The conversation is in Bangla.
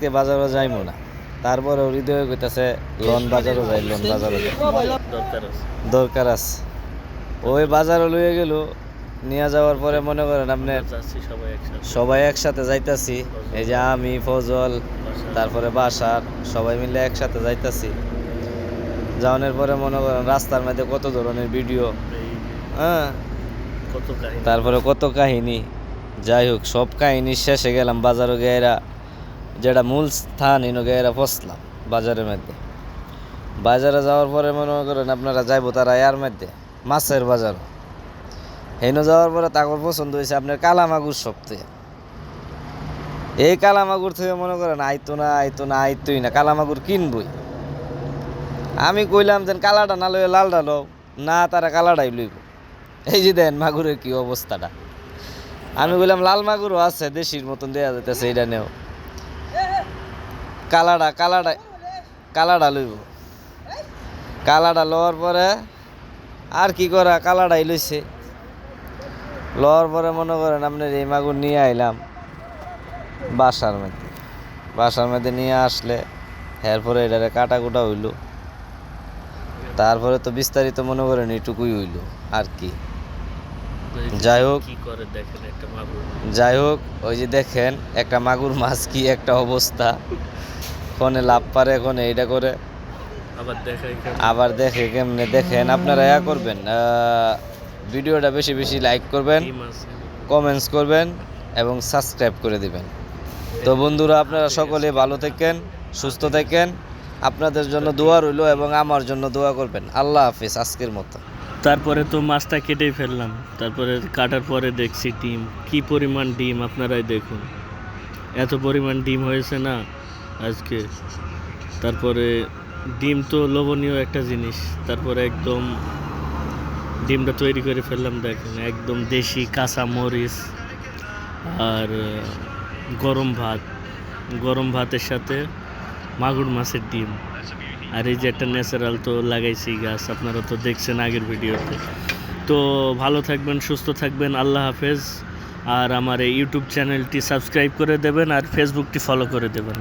আজকে বাজারও যাইমু না, তারপরে হৃদয় কইতাছে লোন বাজারও যাই, লোন বাজারও যাই, দরকার আছে। ওই বাজারও লইয়ে গেল, নিয়ে যাওয়ার পরে মনে করেন আপনি সবাই একসাথে যাইতাছি, এই যে আমি ফজল তারপরে বাসার সবাই মিলে একসাথে যাইতাছি। যাওয়ানোর পরে মনে করেন রাস্তার মধ্যে কত ধরনের ভিডিও, হ্যাঁ, তারপরে কত কাহিনী। যাই হোক, সব কাহিনী শেষে গেলাম বাজারও গেরা, যেটা মূল স্থান ইনো গেরা ফসলাম বাজারের মধ্যে। বাজারে যাওয়ার পরে মনে করেন আপনারা যাইবো তারা এর মধ্যে মাছের বাজার। হেনো যাওয়ার পরে তারপর পছন্দ হয়েছে আপনার কালামাগুর সবথেকে। এই কালামাগুর থেকে মনে করেন আইতোই না, কালামাগুর কিনবই। আমি কইলাম যে কালাটা না লইয়া লালটা লও, না তারা কালাটাই লইব। এই যে দেন মাগুরের কি অবস্থাটা। আমি বললাম লাল মাগুরও আছে, দেশির মতন দেওয়া যেতেছে, এইটা নেও। কালাটা লইব। কালাটা লওয়ার পরে আর কি করা, কালাটাই লইছে। লওয়ার পরে মনে করেন আপনার এই মাগুর নিয়ে আইলাম বাসার মধ্যে নিয়ে আসলে এরপরে এটারে কাটাকুটা হইল। তারপরে তো বিস্তারিত মনে করেন এইটুকুই হইল আর কি। যাই হোক ওই যে দেখেন একটা মাগুর মাছ কি একটা অবস্থা, কোনে লাভ পারে, কোনে এইটা করে, আবার দেখে কেমনে। দেখেন আপনারা করবেন, ভিডিওটা বেশি বেশি লাইক করবেন, কমেন্টস করবেন এবং সাবস্ক্রাইব করে দিবেন। তো বন্ধুরা, আপনারা সকলে ভালো থাকেন, সুস্থ থাকেন, আপনাদের জন্য দোয়া রইল এবং আমার জন্য দোয়া করবেন। আল্লাহ হাফিজ আজকের মতো। তারপরে তো মাছটা কেটেই ফেললাম, তারপরে কাটার পরে দেখছি ডিম, কি পরিমাণ ডিম আপনারাই দেখুন, এত পরিমাণ ডিম হয়েছে না আজকে। তারপরে ডিম তো লোভনীয় একটা জিনিস। তারপরে একদম ডিমটা তৈরি করে ফেললাম, দেখেন একদম দেশি কাঁচা মরিচ আর গরম ভাতের সাথে মাগুর মাছের ডিম। আর এই যে একটা ন্যাচারাল তো লাগাইছি গাছ, আপনারা তো দেখছেন আগের ভিডিওতে। তো ভালো থাকবেন, সুস্থ থাকবেন, আল্লাহ হাফেজ। আর আমার এই ইউটিউব চ্যানেলটি সাবস্ক্রাইব করে দেবেন আর ফেসবুকটি ফলো করে দেবেন।